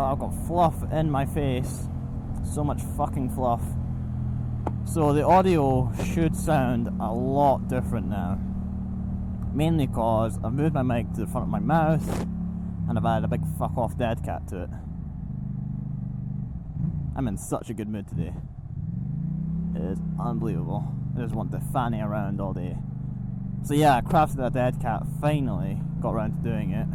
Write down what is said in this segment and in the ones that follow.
I've got fluff in my face. So much fucking fluff. So the audio should sound a lot different now. Mainly because I've moved my mic to the front of my mouth and I've added a big fuck off dead cat to it. I'm in such a good mood today. It is unbelievable. I just want to fanny around all day. So yeah, I crafted a dead cat, finally got around to doing it.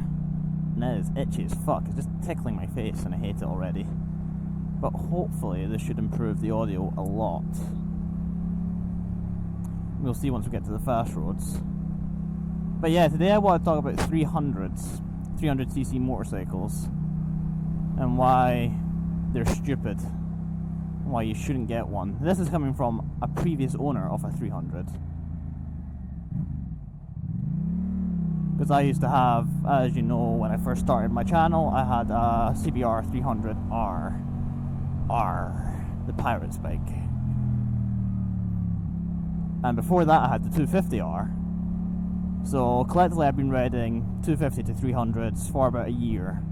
And it is itchy as fuck, it's just tickling my face and I hate it already. But hopefully this should improve the audio a lot. We'll see once we get to the fast roads. But yeah, today I want to talk about 300s, 300cc motorcycles, and why they're stupid, why you shouldn't get one. This is coming from a previous owner of a 300. Because I used to have, as you know, when I first started my channel, I had a CBR 300R. The pirate's bike. And before that I had the 250R. So collectively I've been riding 250 to 300s for about a year.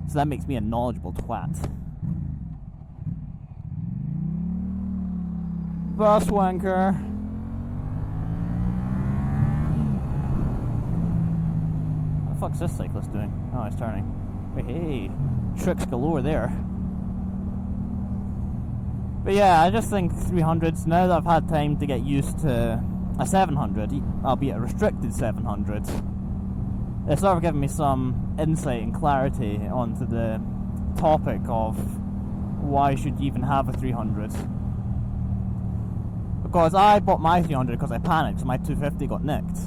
So that makes me a knowledgeable twat. Bus wanker. What the fuck's this cyclist doing? Oh, he's turning. Hey, tricks galore there. But yeah, I just think 300s, now that I've had time to get used to a 700, albeit a restricted 700, it's sort of given me some insight and clarity onto the topic of why should you even have a 300. Because I bought my 300 because I panicked, so my 250 got nicked.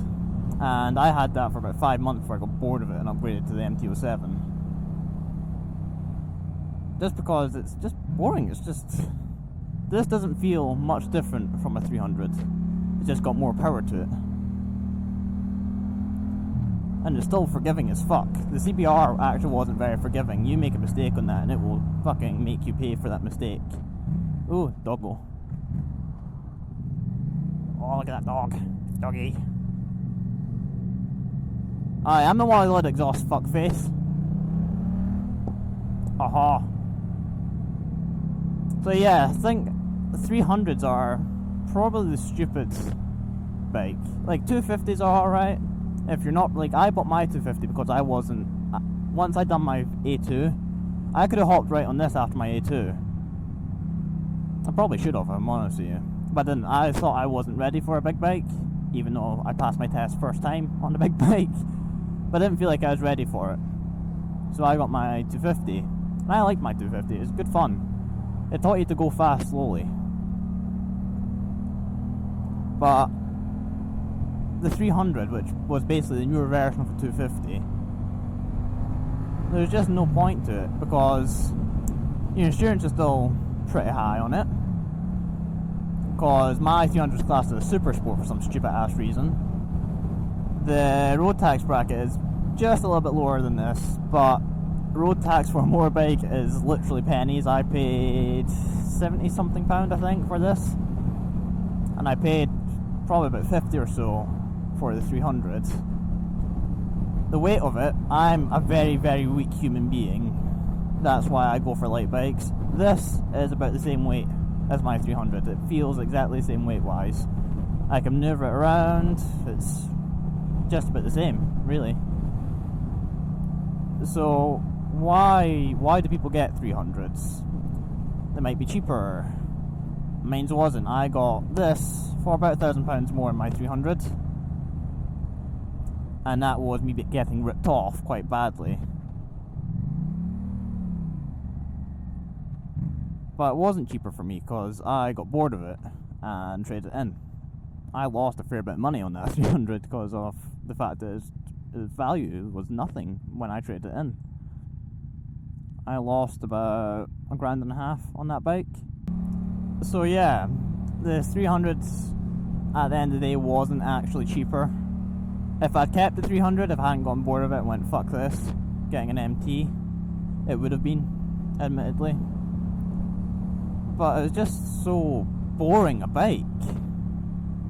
And I had that for about 5 months before I got bored of it and upgraded to the MT-07. Just because it's just boring, it's just... This doesn't feel much different from a 300. It's just got more power to it. And it's still forgiving as fuck. The CBR actually wasn't very forgiving. You make a mistake on that and it will fucking make you pay for that mistake. Ooh, doggo. Oh, look at that dog. Doggy. I'm the one that exhaust fuckface. Aha. So yeah, I think the 300s are probably the stupid bike. Like 250s are alright. If you're not, like, I bought my 250 because I wasn't, once I'd done my A2, I could have hopped right on this after my A2. I probably should have, I'm honest with you. But then I thought I wasn't ready for a big bike, even though I passed my test first time on the big bike. But I didn't feel like I was ready for it. So I got my 250. And I liked my 250, it was good fun. It taught you to go fast slowly. But the 300, which was basically the newer version of the 250, there's just no point to it because your insurance is still pretty high on it. Because my 300 is classed as a super sport for some stupid ass reason. The road tax bracket is just a little bit lower than this, but road tax for a motorbike is literally pennies. I paid 70 something pound, I think, for this, and I paid probably about 50 or so for the 300. The weight of it, I'm a very, very weak human being. That's why I go for light bikes. This is about the same weight as my 300. It feels exactly the same weight wise. I can maneuver it around. It's just about the same, really. So why do people get 300s? They might be cheaper. Mine wasn't. I got this for about £1,000 more than my 300, and that was me getting ripped off quite badly. But it wasn't cheaper for me because I got bored of it and traded it in. I lost a fair bit of money on that 300 because of the fact that its value was nothing when I traded it in. I lost about $1,500 on that bike. So yeah, the 300s at the end of the day wasn't actually cheaper. If I'd kept the 300, if I hadn't gotten bored of it and went fuck this, getting an MT, it would have been, admittedly. But it was just so boring a bike.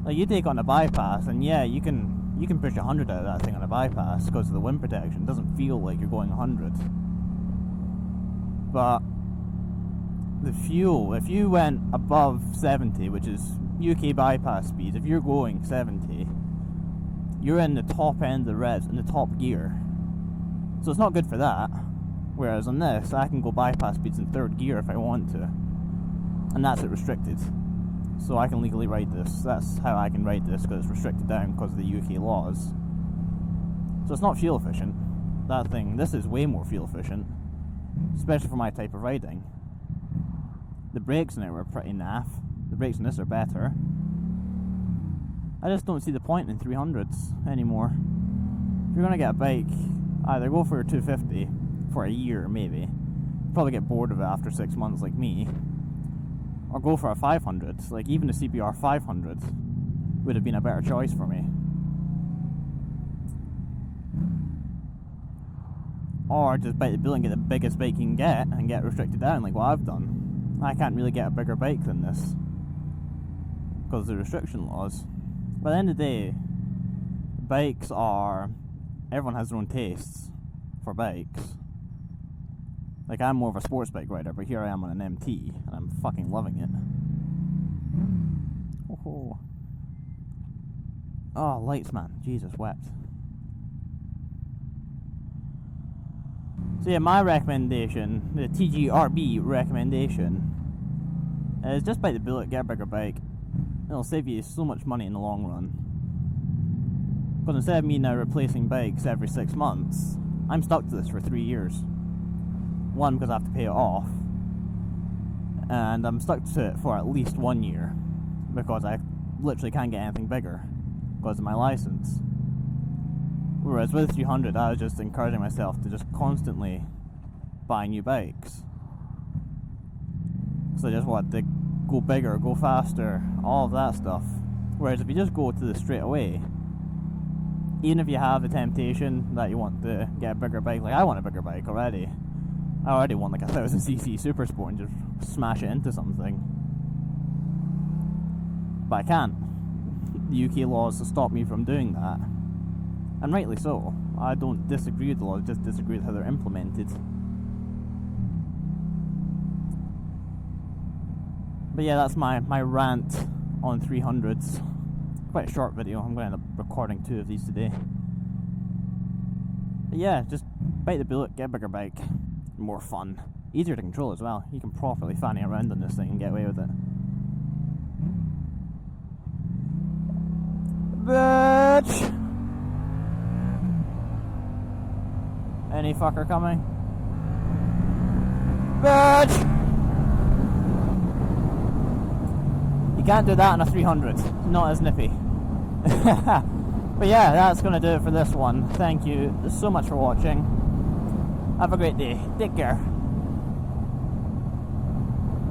Like, you take on a bypass and yeah, you can push 100 out of that thing on a bypass because of the wind protection. It doesn't feel like you're going 100. But the fuel, if you went above 70, which is UK bypass speed, if you're going 70, you're in the top end of the revs, in the top gear. So it's not good for that. Whereas on this, I can go bypass speeds in 3rd gear if I want to. And that's it restricted. So I can legally ride this. That's how I can ride this, because it's restricted down because of the UK laws. So it's not fuel efficient. That thing, this is way more fuel efficient. Especially for my type of riding. The brakes in it were pretty naff. The brakes in this are better. I just don't see the point in 300s anymore. If you're gonna get a bike, either go for your 250 for a year, maybe. Probably get bored of it after 6 months like me. Or go for a 500. Like, even the CBR 500 would have been a better choice for me. Or just bite the bullet and get the biggest bike you can get and get restricted down like what I've done. I can't really get a bigger bike than this because of the restriction laws. But at the end of the day, bikes are... everyone has their own tastes for bikes. Like, I'm more of a sports bike rider, but here I am on an MT, and I'm fucking loving it. Oh, lights, man. Jesus wept. So yeah, my recommendation, the TGRB recommendation, is just bite the bullet, get a bigger bike. It'll save you so much money in the long run. Because instead of me now replacing bikes every 6 months, I'm stuck to this for 3 years. One, because I have to pay it off, and I'm stuck to it for at least 1 year, because I literally can't get anything bigger because of my license. Whereas with 300, I was just encouraging myself to just constantly buy new bikes. So I just wanted to go bigger, go faster, all of that stuff. Whereas if you just go to this straight away, even if you have the temptation that you want to get a bigger bike, like I want a bigger bike already. I already want like a 1000cc Super Sport and just smash it into something. But I can't. The UK laws stop me from doing that. And rightly so. I don't disagree with the laws, just disagree with how they're implemented. But yeah, that's my rant on 300s. Quite a short video. I'm going to end up recording 2 of these today. But yeah, just bite the bullet, get a bigger bike. More fun. Easier to control as well. You can properly fanny around on this thing and get away with it. Bitch! Any fucker coming? Bitch! You can't do that on a 300. Not as nippy. But yeah, that's going to do it for this one. Thank you so much for watching. Have a great day. Take care.